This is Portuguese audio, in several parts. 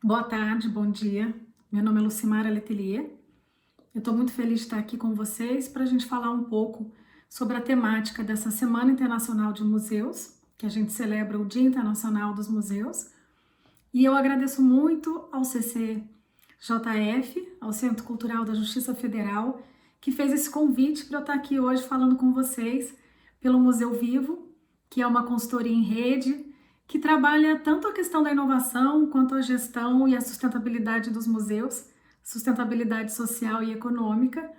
Boa tarde, bom dia. Meu nome é Lucimara Letelier. Eu estou muito feliz de estar aqui com vocês para a gente falar um pouco sobre a temática dessa Semana Internacional de Museus, que a gente celebra o Dia Internacional dos Museus. E eu agradeço muito ao CCJF, ao Centro Cultural da Justiça Federal, que fez esse convite para eu estar aqui hoje falando com vocês pelo Museu Vivo, que é uma consultoria em rede que trabalha tanto a questão da inovação quanto a gestão e a sustentabilidade dos museus, sustentabilidade social e econômica,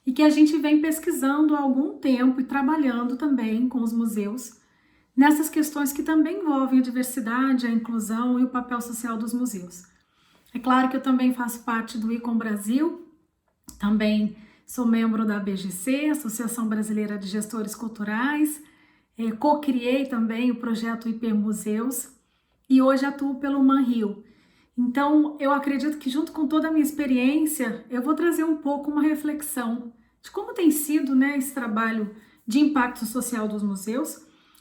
e que a gente vem pesquisando há algum tempo e trabalhando também com os museus nessas questões que também envolvem a diversidade, a inclusão e o papel social dos museus. É claro que eu também faço parte do ICOM Brasil, também sou membro da ABGC, Associação Brasileira de Gestores Culturais, co-criei também o projeto Hipermuseus e hoje atuo pelo ManRio. Então, eu acredito que junto com toda a minha experiência, eu vou trazer um pouco uma reflexão de como tem sido, esse trabalho de impacto social dos museus,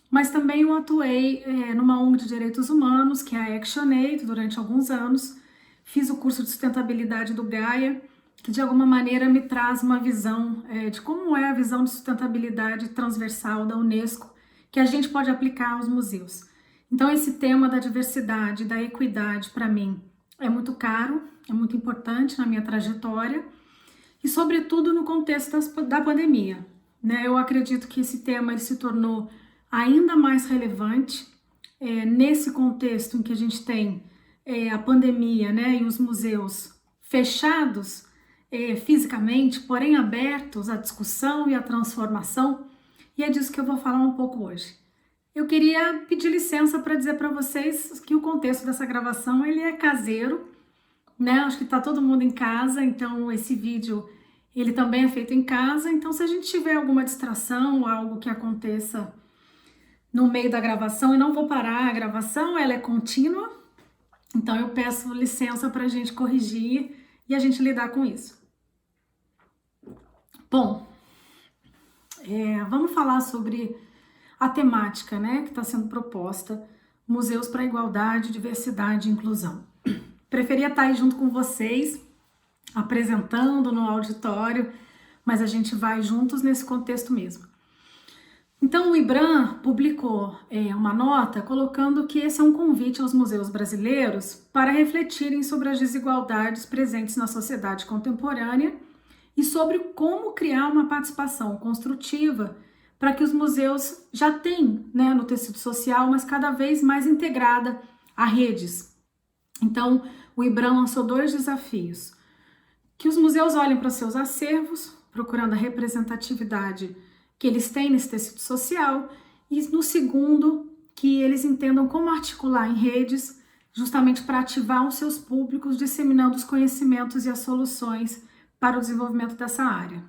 mas também eu atuei numa ONG de direitos humanos, que é a ActionAid, durante alguns anos. Fiz o curso de sustentabilidade do Gaia, que de alguma maneira me traz uma visão de como é a visão de sustentabilidade transversal da Unesco, que a gente pode aplicar aos museus. Então esse tema da diversidade, da equidade, para mim, é muito caro, é muito importante na minha trajetória e sobretudo no contexto da pandemia. Eu acredito que esse tema ele se tornou ainda mais relevante nesse contexto em que a gente tem a pandemia, e os museus fechados fisicamente, porém abertos à discussão e à transformação, e é disso que eu vou falar um pouco hoje. Eu queria pedir licença para dizer para vocês que o contexto dessa gravação ele é caseiro, Acho que está todo mundo em casa, então esse vídeo ele também é feito em casa, então se a gente tiver alguma distração, algo que aconteça no meio da gravação, eu não vou parar a gravação, ela é contínua, então eu peço licença para a gente corrigir e a gente lidar com isso. Bom, vamos falar sobre a temática que está sendo proposta, Museus para Igualdade, Diversidade e Inclusão. Preferia estar aí junto com vocês, apresentando no auditório, mas a gente vai juntos nesse contexto mesmo. Então o IBRAM publicou uma nota colocando que esse é um convite aos museus brasileiros para refletirem sobre as desigualdades presentes na sociedade contemporânea e sobre como criar uma participação construtiva para que os museus já têm no tecido social, mas cada vez mais integrada a redes. Então, o IBRAM lançou 2 desafios. Que os museus olhem para seus acervos, procurando a representatividade que eles têm nesse tecido social, e no segundo, que eles entendam como articular em redes, justamente para ativar os seus públicos, disseminando os conhecimentos e as soluções para o desenvolvimento dessa área.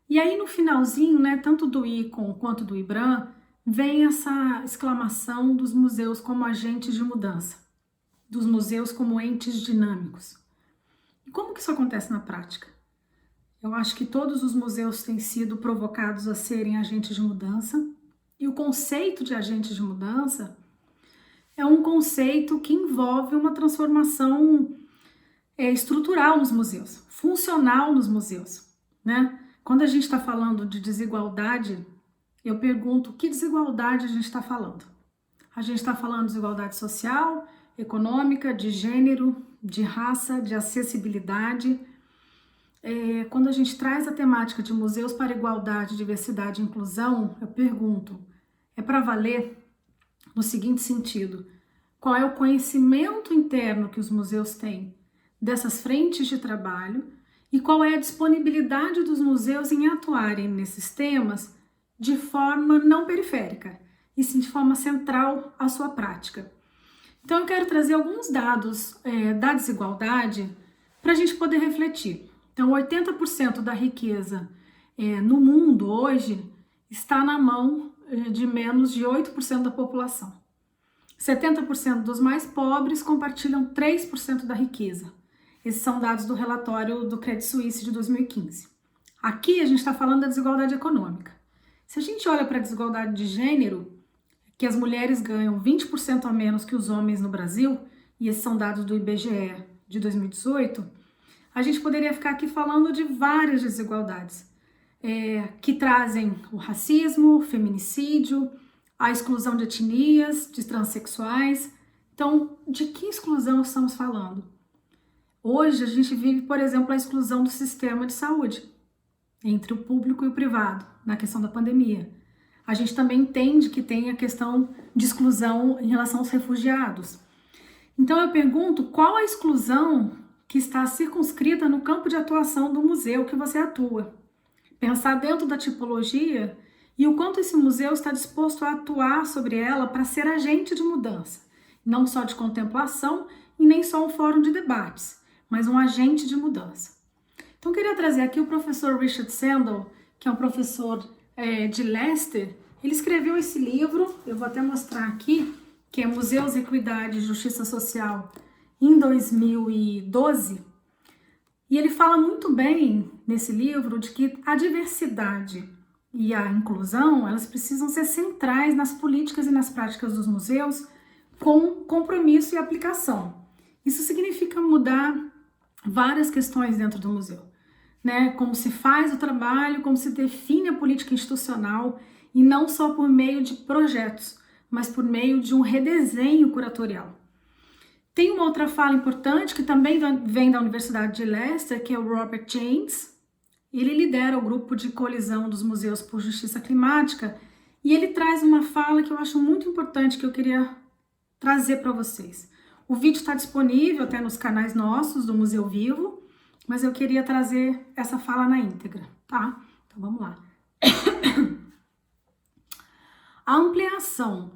E aí no finalzinho, tanto do ICOM quanto do IBRAM, vem essa exclamação dos museus como agentes de mudança, dos museus como entes dinâmicos. E como que isso acontece na prática? Eu acho que todos os museus têm sido provocados a serem agentes de mudança, e o conceito de agente de mudança é um conceito que envolve uma transformação estrutural nos museus, funcional nos museus, Quando a gente está falando de desigualdade, eu pergunto que desigualdade a gente está falando. A gente está falando de desigualdade social, econômica, de gênero, de raça, de acessibilidade. Quando a gente traz a temática de museus para igualdade, diversidade e inclusão, eu pergunto, é para valer no seguinte sentido: qual é o conhecimento interno que os museus têm dessas frentes de trabalho e qual é a disponibilidade dos museus em atuarem nesses temas de forma não periférica, e sim de forma central à sua prática. Então eu quero trazer alguns dados da desigualdade para a gente poder refletir. Então 80% da riqueza no mundo hoje está na mão de menos de 8% da população. 70% dos mais pobres compartilham 3% da riqueza. Esses são dados do relatório do Credit Suisse de 2015. Aqui a gente está falando da desigualdade econômica. Se a gente olha para a desigualdade de gênero, que as mulheres ganham 20% a menos que os homens no Brasil, e esses são dados do IBGE de 2018, a gente poderia ficar aqui falando de várias desigualdades que trazem o racismo, o feminicídio, a exclusão de etnias, de transexuais. Então, de que exclusão estamos falando? Hoje a gente vive, por exemplo, a exclusão do sistema de saúde entre o público e o privado, na questão da pandemia. A gente também entende que tem a questão de exclusão em relação aos refugiados. Então eu pergunto, qual a exclusão que está circunscrita no campo de atuação do museu que você atua? Pensar dentro da tipologia e o quanto esse museu está disposto a atuar sobre ela para ser agente de mudança, não só de contemplação e nem só um fórum de debates, mas um agente de mudança. Então, eu queria trazer aqui o professor Richard Sandel, que é um professor de Leicester. Ele escreveu esse livro, eu vou até mostrar aqui, que é Museus, Equidade e Justiça Social, em 2012. E ele fala muito bem nesse livro de que a diversidade e a inclusão, elas precisam ser centrais nas políticas e nas práticas dos museus com compromisso e aplicação. Isso significa mudar várias questões dentro do museu, né? Como se faz o trabalho, como se define a política institucional, e não só por meio de projetos, mas por meio de um redesenho curatorial. Tem uma outra fala importante que também vem da Universidade de Leicester, que é o Robert James. Ele lidera o grupo de colisão dos museus por justiça climática, e ele traz uma fala que eu acho muito importante, que eu queria trazer para vocês. O vídeo está disponível até nos canais nossos do Museu Vivo, mas eu queria trazer essa fala na íntegra, tá? Então vamos lá. A ampliação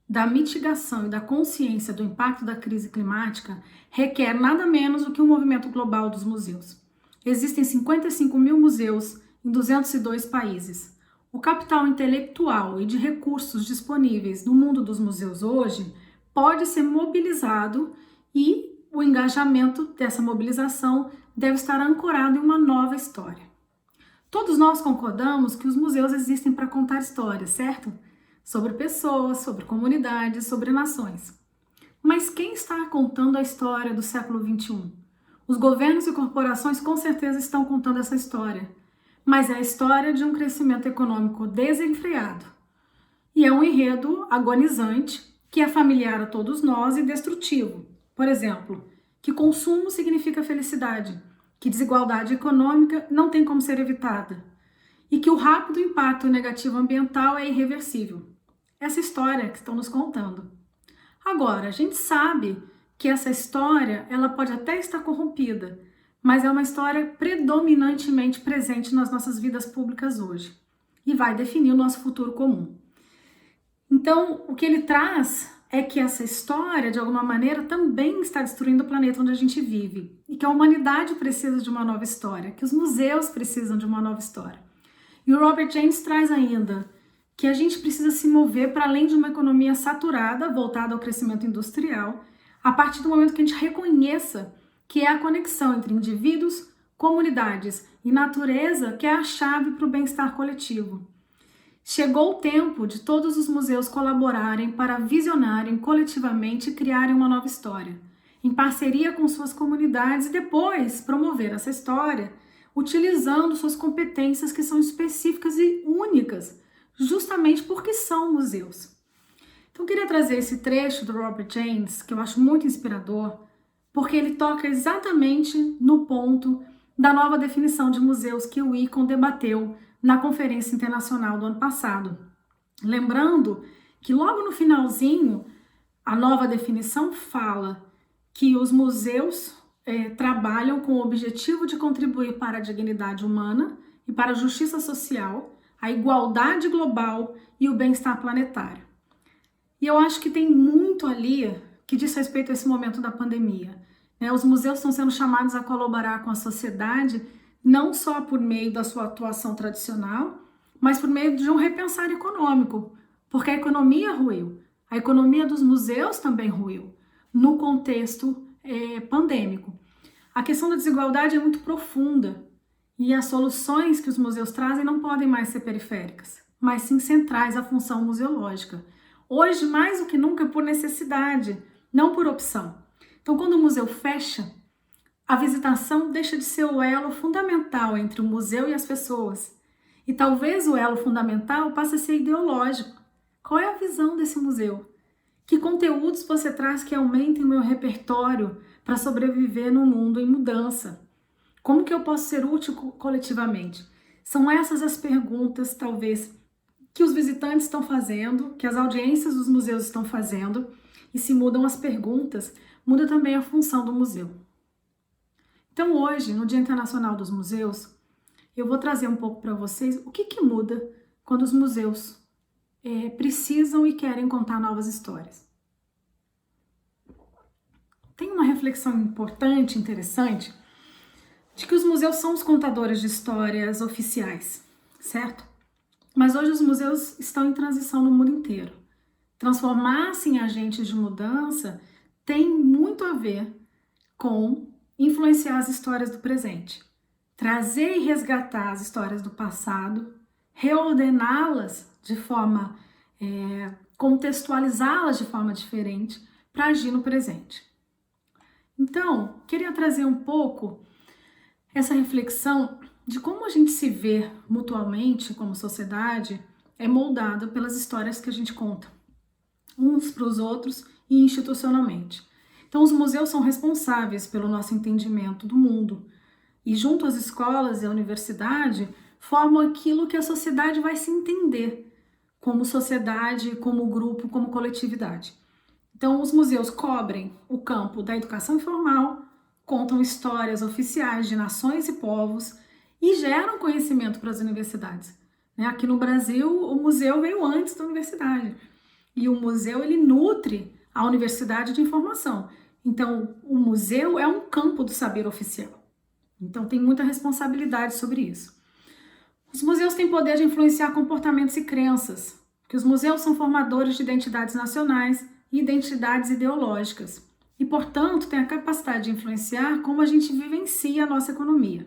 da mitigação e da consciência do impacto da crise climática requer nada menos do que um movimento global dos museus. Existem 55 mil museus em 202 países. O capital intelectual e de recursos disponíveis no mundo dos museus hoje pode ser mobilizado, e o engajamento dessa mobilização deve estar ancorado em uma nova história. Todos nós concordamos que os museus existem para contar histórias, certo? Sobre pessoas, sobre comunidades, sobre nações. Mas quem está contando a história do século XXI? Os governos e corporações com certeza estão contando essa história, mas é a história de um crescimento econômico desenfreado. E é um enredo agonizante que é familiar a todos nós e destrutivo. Por exemplo, que consumo significa felicidade, que desigualdade econômica não tem como ser evitada e que o rápido impacto negativo ambiental é irreversível. Essa história que estão nos contando. Agora, a gente sabe que essa história ela pode até estar corrompida, mas é uma história predominantemente presente nas nossas vidas públicas hoje e vai definir o nosso futuro comum. Então, o que ele traz é que essa história, de alguma maneira, também está destruindo o planeta onde a gente vive e que a humanidade precisa de uma nova história, que os museus precisam de uma nova história. E o Robert James traz ainda que a gente precisa se mover para além de uma economia saturada, voltada ao crescimento industrial, a partir do momento que a gente reconheça que é a conexão entre indivíduos, comunidades e natureza que é a chave para o bem-estar coletivo. Chegou o tempo de todos os museus colaborarem para visionarem coletivamente e criarem uma nova história, em parceria com suas comunidades, e depois promover essa história utilizando suas competências que são específicas e únicas, justamente porque são museus. Então eu queria trazer esse trecho do Robert James, que eu acho muito inspirador, porque ele toca exatamente no ponto da nova definição de museus que o ICOM debateu na Conferência Internacional do ano passado. Lembrando que logo no finalzinho, a nova definição fala que os museus trabalham com o objetivo de contribuir para a dignidade humana e para a justiça social, a igualdade global e o bem-estar planetário. E eu acho que tem muito ali que diz respeito a esse momento da pandemia. Os museus estão sendo chamados a colaborar com a sociedade, não só por meio da sua atuação tradicional, mas por meio de um repensar econômico, porque a economia ruiu, a economia dos museus também ruiu, no contexto pandêmico. A questão da desigualdade é muito profunda e as soluções que os museus trazem não podem mais ser periféricas, mas sim centrais à função museológica. Hoje, mais do que nunca, por necessidade, não por opção. Então, quando o museu fecha, a visitação deixa de ser o elo fundamental entre o museu e as pessoas. E talvez o elo fundamental passe a ser ideológico. Qual é a visão desse museu? Que conteúdos você traz que aumentem o meu repertório para sobreviver num mundo em mudança? Como que eu posso ser útil coletivamente? São essas as perguntas, talvez, que os visitantes estão fazendo, que as audiências dos museus estão fazendo, e se mudam as perguntas, muda também a função do museu. Então hoje, no Dia Internacional dos Museus, eu vou trazer um pouco para vocês o que muda quando os museus precisam e querem contar novas histórias. Tem uma reflexão importante, interessante, de que os museus são os contadores de histórias oficiais, certo? Mas hoje os museus estão em transição no mundo inteiro. Transformar-se em agentes de mudança tem muito a ver com influenciar as histórias do presente, trazer e resgatar as histórias do passado, reordená-las de forma, contextualizá-las de forma diferente para agir no presente. Então, queria trazer um pouco essa reflexão de como a gente se vê mutuamente como sociedade é moldado pelas histórias que a gente conta, uns para os outros e institucionalmente. Então, os museus são responsáveis pelo nosso entendimento do mundo e, junto às escolas e à universidade, formam aquilo que a sociedade vai se entender como sociedade, como grupo, como coletividade. Então, os museus cobrem o campo da educação informal, contam histórias oficiais de nações e povos e geram conhecimento para as universidades. Aqui no Brasil, o museu veio antes da universidade e o museu ele nutre a universidade de informação. Então, o museu é um campo do saber oficial. Então, tem muita responsabilidade sobre isso. Os museus têm poder de influenciar comportamentos e crenças, porque os museus são formadores de identidades nacionais e identidades ideológicas e, portanto, têm a capacidade de influenciar como a gente vivencia a nossa economia.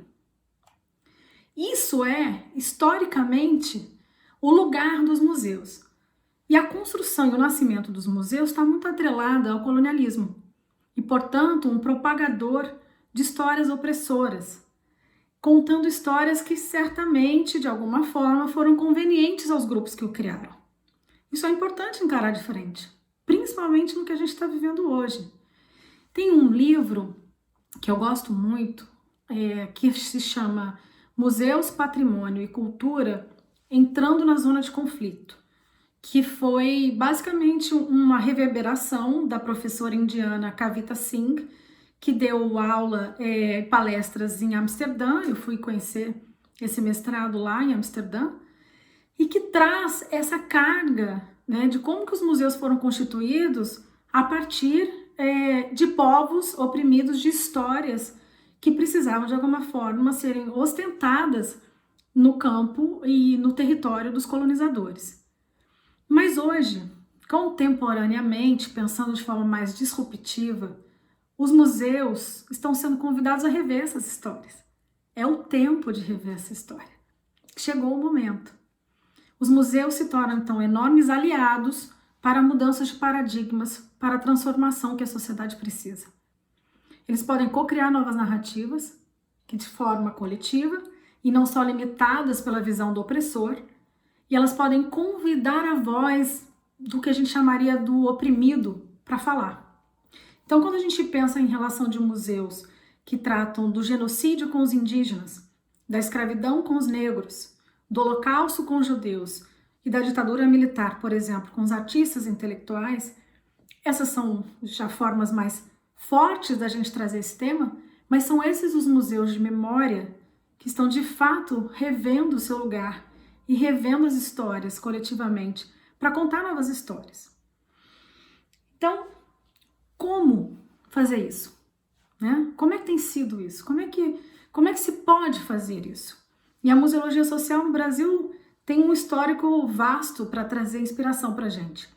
Isso é, historicamente, o lugar dos museus. E a construção e o nascimento dos museus está muito atrelada ao colonialismo e, portanto, um propagador de histórias opressoras, contando histórias que certamente, de alguma forma, foram convenientes aos grupos que o criaram. Isso é importante encarar de frente, principalmente no que a gente está vivendo hoje. Tem um livro que eu gosto muito, que se chama Museus, Patrimônio e Cultura Entrando na Zona de Conflito, que foi basicamente uma reverberação da professora indiana Kavita Singh, que deu aula, palestras em Amsterdã. Eu fui conhecer esse mestrado lá em Amsterdã, e que traz essa carga, de como que os museus foram constituídos a partir de povos oprimidos, de histórias que precisavam de alguma forma serem ostentadas no campo e no território dos colonizadores. Mas hoje, contemporaneamente, pensando de forma mais disruptiva, os museus estão sendo convidados a rever essas histórias. É o tempo de rever essa história. Chegou o momento. Os museus se tornam, então, enormes aliados para mudanças de paradigmas, para a transformação que a sociedade precisa. Eles podem co-criar novas narrativas, que de forma coletiva, e não só limitadas pela visão do opressor, e elas podem convidar a voz do que a gente chamaria do oprimido para falar. Então, quando a gente pensa em relação de museus que tratam do genocídio com os indígenas, da escravidão com os negros, do holocausto com os judeus e da ditadura militar, por exemplo, com os artistas intelectuais, essas são já formas mais fortes da gente trazer esse tema, mas são esses os museus de memória que estão de fato revendo o seu lugar e revendo as histórias coletivamente para contar novas histórias. Então, como fazer isso? Como é que tem sido isso? Como é que se pode fazer isso? E a museologia social no Brasil tem um histórico vasto para trazer inspiração para a gente.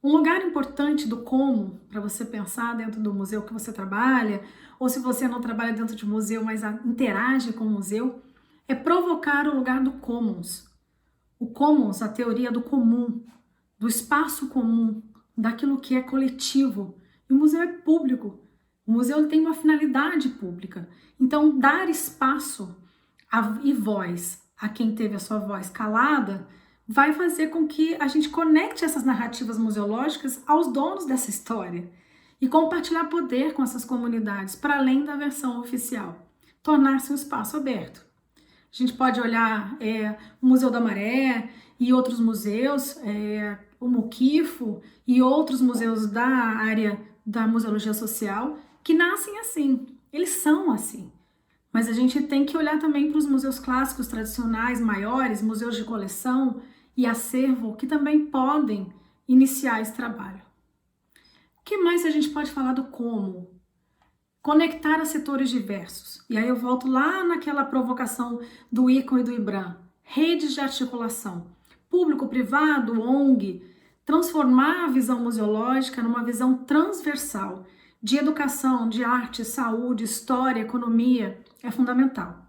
Um lugar importante do como, para você pensar dentro do museu que você trabalha, ou se você não trabalha dentro de museu, mas interage com o museu, é provocar o lugar do commons. O commons, a teoria do comum, do espaço comum, daquilo que é coletivo E o museu é público. O museu tem uma finalidade pública. Então, dar espaço e voz a quem teve a sua voz calada vai fazer com que a gente conecte essas narrativas museológicas aos donos dessa história e compartilhar poder com essas comunidades para além da versão oficial, tornar-se um espaço aberto. A gente pode olhar o Museu da Maré e outros museus, o Muquifo e outros museus da área da museologia social, que nascem assim, eles são assim. Mas a gente tem que olhar também para os museus clássicos tradicionais maiores, museus de coleção e acervo, que também podem iniciar esse trabalho. O que mais a gente pode falar do como? Conectar a setores diversos. E aí eu volto lá naquela provocação do Icon e do Ibram. Redes de articulação. Público-privado, ONG. Transformar a visão museológica numa visão transversal de educação, de arte, saúde, história, economia é fundamental.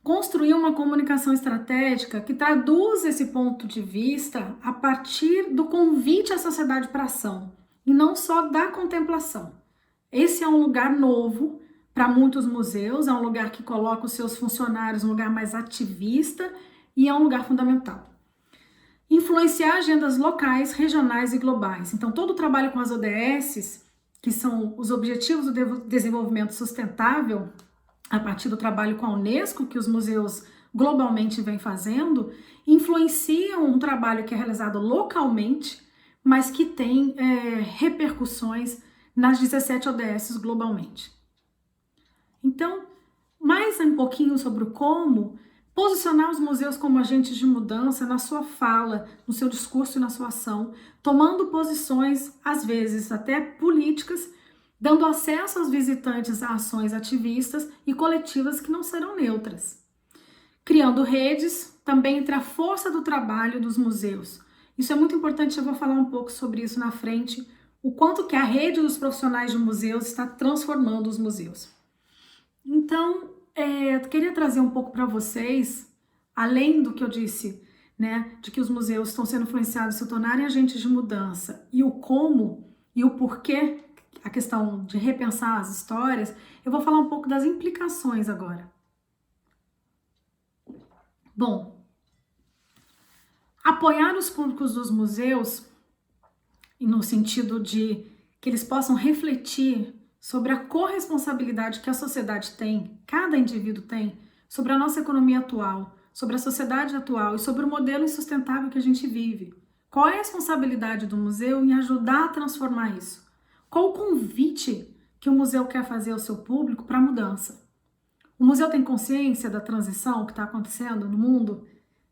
Construir uma comunicação estratégica que traduz esse ponto de vista a partir do convite à sociedade para ação e não só da contemplação. Esse é um lugar novo para muitos museus, é um lugar que coloca os seus funcionários num lugar mais ativista e é um lugar fundamental. Influenciar agendas locais, regionais e globais. Então, todo o trabalho com as ODSs, que são os Objetivos do Desenvolvimento Sustentável, a partir do trabalho com a Unesco, que os museus globalmente vêm fazendo, influenciam um trabalho que é realizado localmente, mas que tem repercussões nas 17 ODSs globalmente. Então, mais um pouquinho sobre o como, posicionar os museus como agentes de mudança na sua fala, no seu discurso e na sua ação, tomando posições, às vezes até políticas, dando acesso aos visitantes a ações ativistas e coletivas que não serão neutras. Criando redes também entre a força do trabalho dos museus. Isso é muito importante, eu vou falar um pouco sobre isso na frente, o quanto que a rede dos profissionais de museus está transformando os museus. Então, eu queria trazer um pouco para vocês, além do que eu disse, né, de que os museus estão sendo influenciados a se tornarem agentes de mudança, e o como e o porquê, a questão de repensar as histórias, eu vou falar um pouco das implicações agora. Bom, apoiar os públicos dos museus, no sentido de que eles possam refletir sobre a corresponsabilidade que a sociedade tem, cada indivíduo tem, sobre a nossa economia atual, sobre a sociedade atual e sobre o modelo insustentável que a gente vive. Qual é a responsabilidade do museu em ajudar a transformar isso? Qual o convite que o museu quer fazer ao seu público para a mudança? O museu tem consciência da transição que está acontecendo no mundo?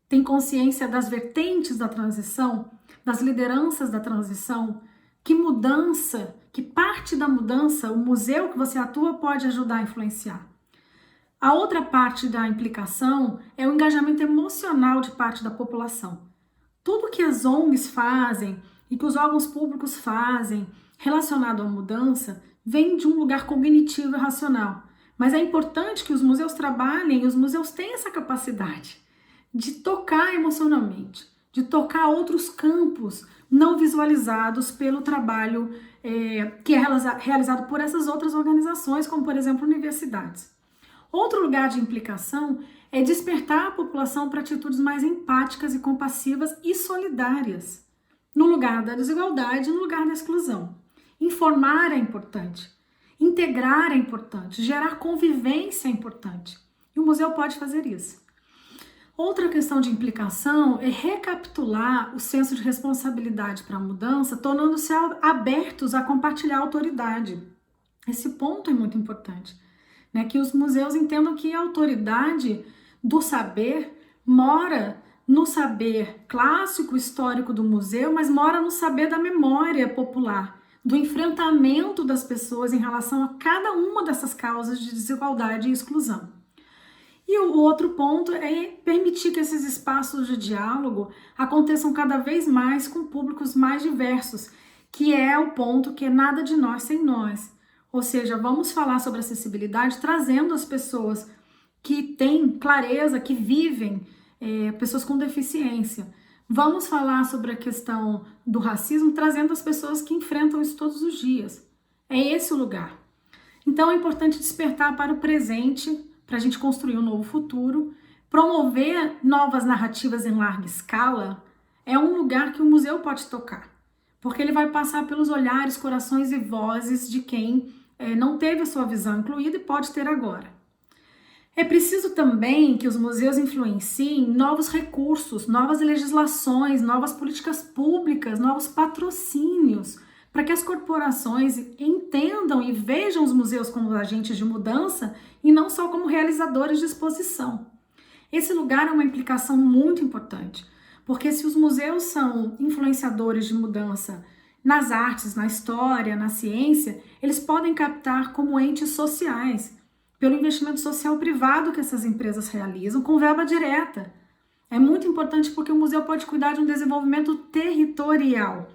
Tem consciência das vertentes da transição, das lideranças da transição? Que mudança, que parte da mudança o museu que você atua pode ajudar a influenciar? A outra parte da implicação é o engajamento emocional de parte da população. Tudo que as ONGs fazem e que os órgãos públicos fazem relacionado à mudança vem de um lugar cognitivo e racional. Mas é importante que os museus trabalhem, e os museus têm essa capacidade de tocar emocionalmente, de tocar outros campos não visualizados pelo trabalho que é realizado por essas outras organizações, como por exemplo universidades. Outro lugar de implicação é despertar a população para atitudes mais empáticas e compassivas e solidárias, no lugar da desigualdade e no lugar da exclusão. Informar é importante, integrar é importante, gerar convivência é importante. E o museu pode fazer isso. Outra questão de implicação é recapitular o senso de responsabilidade para a mudança, tornando-se abertos a compartilhar a autoridade. Esse ponto é muito importante, né? Que os museus entendam que a autoridade do saber mora no saber clássico, histórico do museu, mas mora no saber da memória popular, do enfrentamento das pessoas em relação a cada uma dessas causas de desigualdade e exclusão. E o outro ponto é permitir que esses espaços de diálogo aconteçam cada vez mais com públicos mais diversos, que é o ponto que é nada de nós sem nós. Ou seja, vamos falar sobre acessibilidade trazendo as pessoas que têm clareza, que vivem, pessoas com deficiência. Vamos falar sobre a questão do racismo, trazendo as pessoas que enfrentam isso todos os dias. É esse o lugar. Então é importante despertar para o presente, para a gente construir um novo futuro, promover novas narrativas em larga escala. É um lugar que o museu pode tocar, porque ele vai passar pelos olhares, corações e vozes de quem não teve a sua visão incluída e pode ter agora. É preciso também que os museus influenciem novos recursos, novas legislações, novas políticas públicas, novos patrocínios, para que as corporações entendam e vejam os museus como agentes de mudança e não só como realizadores de exposição. Esse lugar é uma implicação muito importante, porque se os museus são influenciadores de mudança nas artes, na história, na ciência, eles podem captar como entes sociais, pelo investimento social privado que essas empresas realizam com verba direta. É muito importante porque o museu pode cuidar de um desenvolvimento territorial.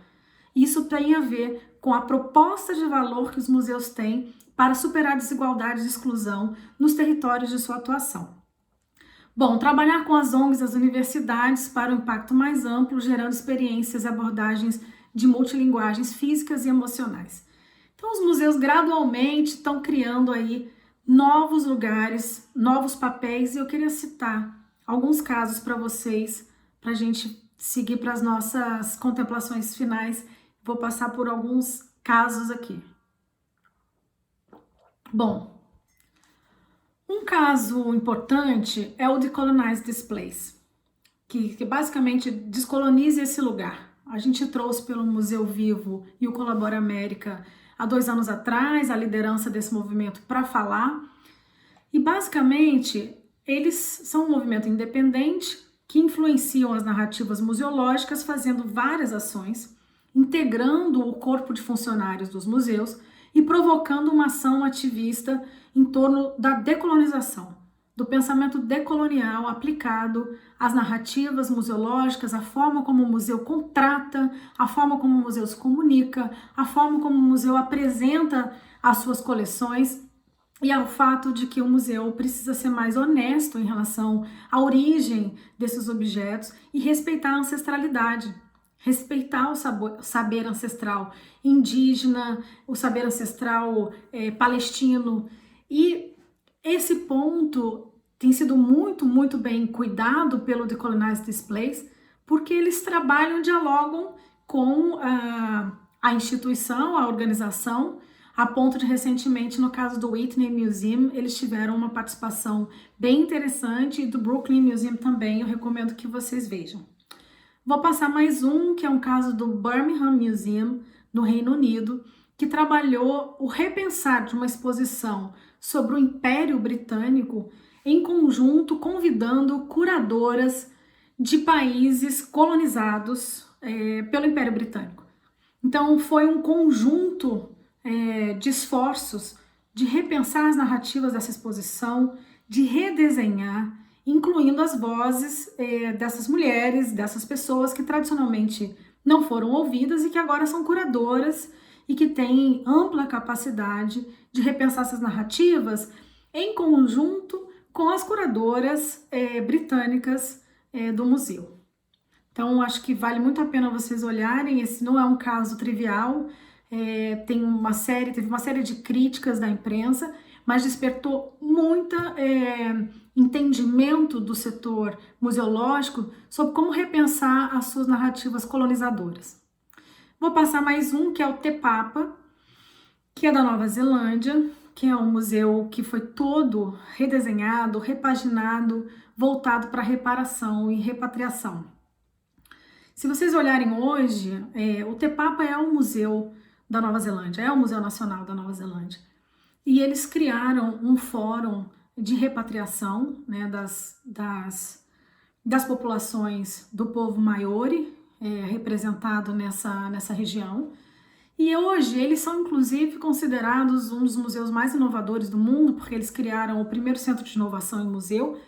Isso tem a ver com a proposta de valor que os museus têm para superar desigualdades e exclusão nos territórios de sua atuação. Bom, trabalhar com as ONGs, as universidades, para um impacto mais amplo, gerando experiências e abordagens de multilinguagens físicas e emocionais. Então, os museus gradualmente estão criando aí novos lugares, novos papéis, e eu queria citar alguns casos para vocês, para a gente seguir para as nossas contemplações finais. Vou passar por alguns casos aqui. Bom, um caso importante é o Decolonize This Place, que basicamente descoloniza esse lugar. A gente trouxe pelo Museu Vivo e o Colabora América há 2 anos atrás a liderança desse movimento para falar. E basicamente eles são um movimento independente que influenciam as narrativas museológicas, fazendo várias ações, integrando o corpo de funcionários dos museus e provocando uma ação ativista em torno da decolonização, do pensamento decolonial aplicado às narrativas museológicas, a forma como o museu contrata, a forma como o museu se comunica, a forma como o museu apresenta as suas coleções e ao fato de que o museu precisa ser mais honesto em relação à origem desses objetos e respeitar a ancestralidade. Respeitar o saber ancestral indígena, o saber ancestral palestino. E esse ponto tem sido muito bem cuidado pelo Decolonize This Place, porque eles trabalham, dialogam com a instituição, a organização, a ponto de recentemente, no caso do Whitney Museum, eles tiveram uma participação bem interessante, e do Brooklyn Museum também, eu recomendo que vocês vejam. Vou passar mais um, que é um caso do Birmingham Museum, no Reino Unido, que trabalhou o repensar de uma exposição sobre o Império Britânico, em conjunto convidando curadoras de países colonizados pelo Império Britânico. Então foi um conjunto de esforços de repensar as narrativas dessa exposição, de redesenhar, incluindo as vozes dessas mulheres, dessas pessoas que tradicionalmente não foram ouvidas e que agora são curadoras e que têm ampla capacidade de repensar essas narrativas em conjunto com as curadoras britânicas do museu. Então, acho que vale muito a pena vocês olharem. Esse não é um caso trivial, teve uma série de críticas da imprensa, mas despertou muito entendimento do setor museológico sobre como repensar as suas narrativas colonizadoras. Vou passar mais um, que é o Te Papa, que é da Nova Zelândia, que é um museu que foi todo redesenhado, repaginado, voltado para reparação e repatriação. Se vocês olharem hoje, o Te Papa é um museu da Nova Zelândia, é o Museu Nacional da Nova Zelândia. E eles criaram um fórum de repatriação, né, das populações do povo Maori, representado nessa região. E hoje eles são inclusive considerados um dos museus mais inovadores do mundo, porque eles criaram o primeiro centro de inovação em museu,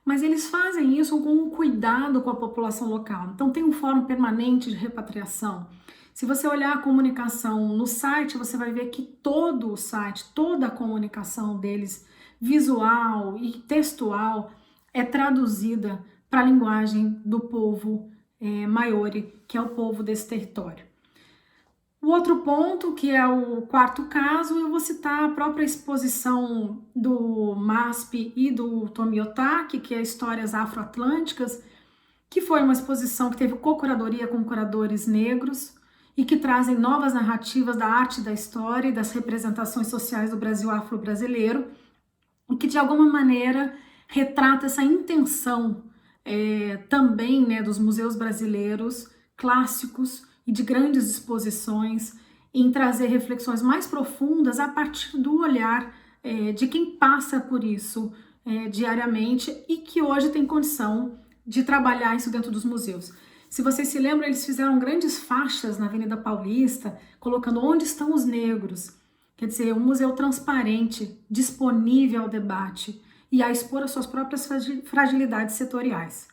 mas eles fazem isso com um cuidado com a população local. Então tem um fórum permanente de repatriação. Se você olhar a comunicação no site, você vai ver que todo o site, toda a comunicação deles, visual e textual, é traduzida para a linguagem do povo Maori, que é o povo desse território. O outro ponto, que é o quarto caso, eu vou citar a própria exposição do MASP e do Tomiotaki, que é Histórias Afro-Atlânticas, que foi uma exposição que teve co-curadoria com curadores negros e que trazem novas narrativas da arte, da história e das representações sociais do Brasil afro-brasileiro, e que de alguma maneira retrata essa intenção também, né, dos museus brasileiros clássicos e de grandes exposições em trazer reflexões mais profundas a partir do olhar de quem passa por isso diariamente e que hoje tem condição de trabalhar isso dentro dos museus. Se vocês se lembram, eles fizeram grandes faixas na Avenida Paulista, colocando onde estão os negros. Quer dizer, um museu transparente, disponível ao debate e a expor as suas próprias fragilidades setoriais.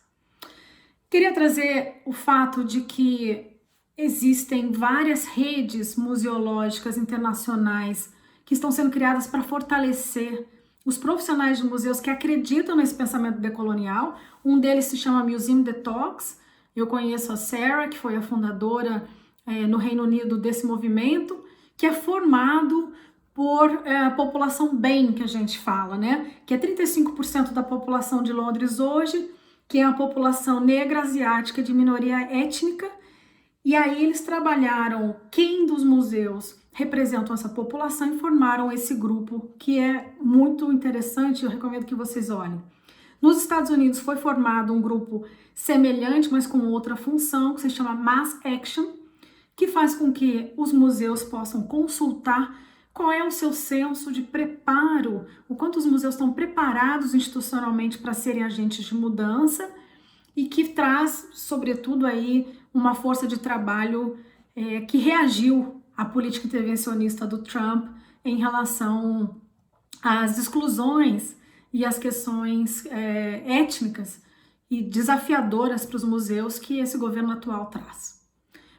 Queria trazer o fato de que existem várias redes museológicas internacionais que estão sendo criadas para fortalecer os profissionais de museus que acreditam nesse pensamento decolonial. Um deles se chama Museum Detox. Eu conheço a Sarah, que foi a fundadora no Reino Unido desse movimento, que é formado por população BEM, que a gente fala, né? Que é 35% da população de Londres hoje, que é a população negra, asiática, de minoria étnica. E aí eles trabalharam quem dos museus representam essa população e formaram esse grupo, que é muito interessante, eu recomendo que vocês olhem. Nos Estados Unidos foi formado um grupo semelhante, mas com outra função, que se chama Mass Action, que faz com que os museus possam consultar qual é o seu senso de preparo, o quanto os museus estão preparados institucionalmente para serem agentes de mudança e que traz, sobretudo, aí uma força de trabalho que reagiu à política intervencionista do Trump em relação às exclusões e às questões étnicas e desafiadoras para os museus que esse governo atual traz.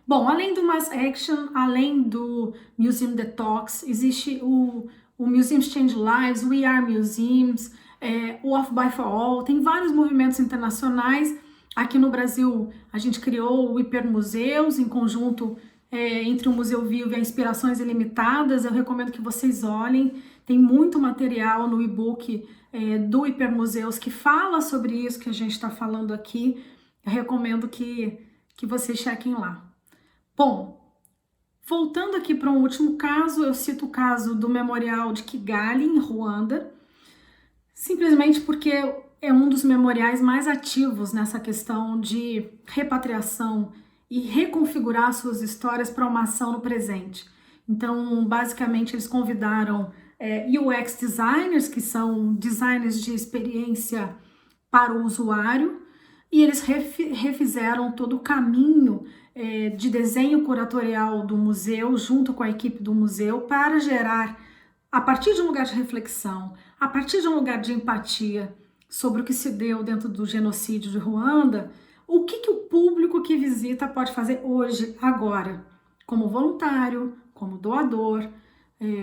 Bom, além do Mass Action, além do Museum Detox, existe o Museums Change Lives, We Are Museums, o Off by For All, tem vários movimentos internacionais. Aqui no Brasil, a gente criou o Hipermuseus, em conjunto entre o Museu Vivo e a Inspirações Ilimitadas. Eu recomendo que vocês olhem, tem muito material no e-book do Hipermuseus que fala sobre isso que a gente está falando aqui. Eu recomendo que vocês chequem lá. Bom, voltando aqui para um último caso, eu cito o caso do Memorial de Kigali, em Ruanda, simplesmente porque é um dos memoriais mais ativos nessa questão de repatriação e reconfigurar suas histórias para uma ação no presente. Então, basicamente, eles convidaram UX designers, que são designers de experiência para o usuário, e eles refizeram todo o caminho de desenho curatorial do museu, junto com a equipe do museu, para gerar, a partir de um lugar de reflexão, a partir de um lugar de empatia sobre o que se deu dentro do genocídio de Ruanda, o que o público que visita pode fazer hoje, agora, como voluntário, como doador,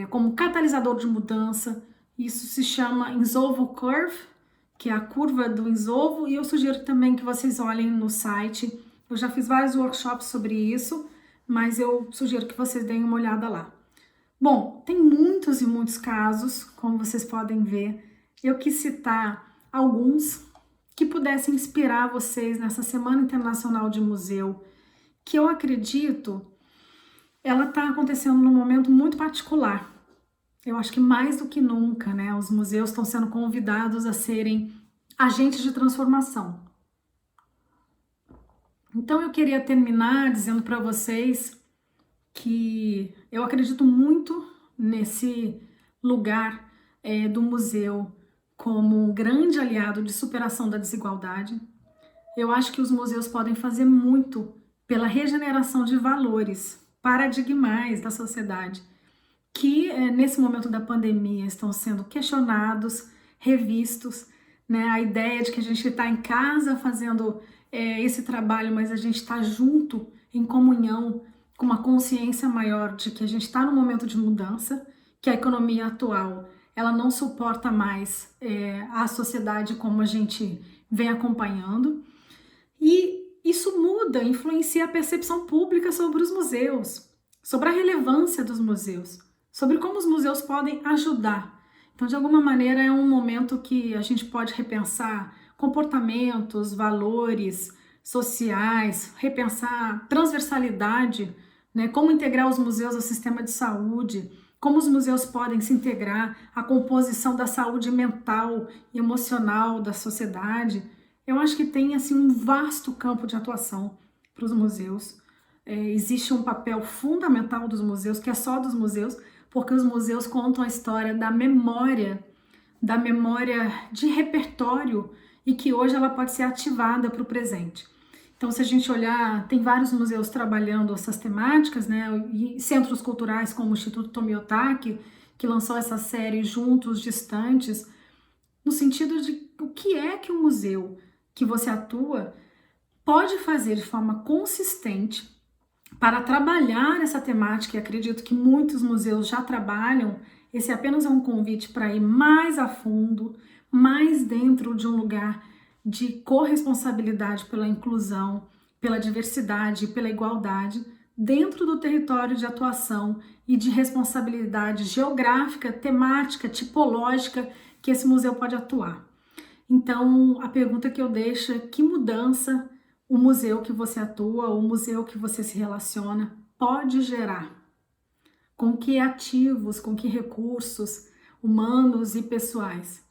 como catalisador de mudança. Isso se chama Insolvo Curve, que é a curva do Insolvo, e eu sugiro também que vocês olhem no site. Eu já fiz vários workshops sobre isso, mas eu sugiro que vocês deem uma olhada lá. Bom, tem muitos e muitos casos, como vocês podem ver. Eu quis citar alguns que pudessem inspirar vocês nessa Semana Internacional de Museu, que eu acredito ela está acontecendo num momento muito particular. Eu acho que mais do que nunca, né, os museus estão sendo convidados a serem agentes de transformação. Então eu queria terminar dizendo para vocês que eu acredito muito nesse lugar do museu como um grande aliado de superação da desigualdade. Eu acho que os museus podem fazer muito pela regeneração de valores paradigmais da sociedade, que nesse momento da pandemia estão sendo questionados, revistos, né? A ideia de que a gente está em casa fazendo esse trabalho, mas a gente está junto, em comunhão, com uma consciência maior de que a gente está num momento de mudança, que a economia atual ela não suporta mais a sociedade como a gente vem acompanhando. E isso muda, influencia a percepção pública sobre os museus, sobre a relevância dos museus, sobre como os museus podem ajudar. Então, de alguma maneira, é um momento que a gente pode repensar comportamentos, valores sociais, repensar transversalidade, né? Como integrar os museus ao sistema de saúde, como os museus podem se integrar à composição da saúde mental e emocional da sociedade. Eu acho que tem assim um vasto campo de atuação para os museus. Existe um papel fundamental dos museus, que é só dos museus, porque os museus contam a história da memória de repertório e que hoje ela pode ser ativada para o presente. Então, se a gente olhar, tem vários museus trabalhando essas temáticas, né? E centros culturais como o Instituto Tomiotaki, que lançou essa série Juntos Distantes, no sentido de o que é que o museu que você atua pode fazer de forma consistente para trabalhar essa temática, e acredito que muitos museus já trabalham. Esse apenas é um convite para ir mais a fundo, mais dentro de um lugar de corresponsabilidade pela inclusão, pela diversidade e pela igualdade, dentro do território de atuação e de responsabilidade geográfica, temática, tipológica que esse museu pode atuar. Então, a pergunta que eu deixo é: que mudança o museu que você atua, o museu que você se relaciona, pode gerar? Com que ativos, com que recursos humanos e pessoais?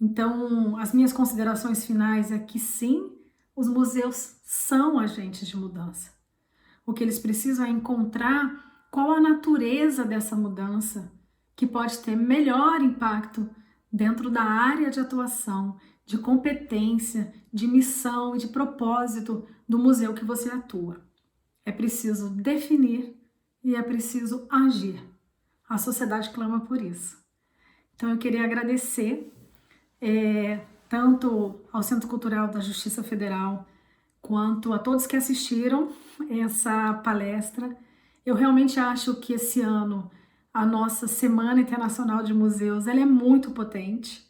Então, as minhas considerações finais é que sim, os museus são agentes de mudança. O que eles precisam é encontrar qual a natureza dessa mudança que pode ter melhor impacto dentro da área de atuação, de competência, de missão e de propósito do museu que você atua. É preciso definir e é preciso agir. A sociedade clama por isso. Então eu queria agradecer tanto ao Centro Cultural da Justiça Federal quanto a todos que assistiram essa palestra. Eu realmente acho que esse ano a nossa Semana Internacional de Museus ela é muito potente.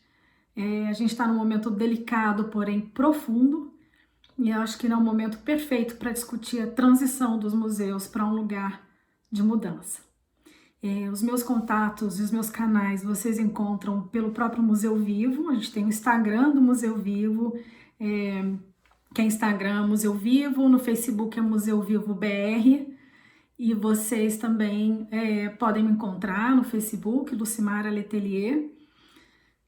A gente está num momento delicado, porém profundo, e eu acho que é um momento perfeito para discutir a transição dos museus para um lugar de mudança. Os meus contatos e os meus canais vocês encontram pelo próprio Museu Vivo. A gente tem o Instagram do Museu Vivo, que é Instagram Museu Vivo, no Facebook é Museu Vivo BR, e vocês também podem me encontrar no Facebook, Lucimara Letelier,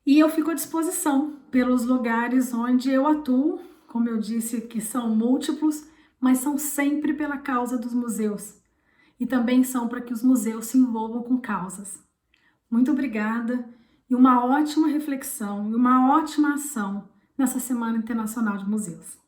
e eu fico à disposição pelos lugares onde eu atuo, como eu disse, que são múltiplos, mas são sempre pela causa dos museus. E também são para que os museus se envolvam com causas. Muito obrigada e uma ótima reflexão e uma ótima ação nessa Semana Internacional de Museus.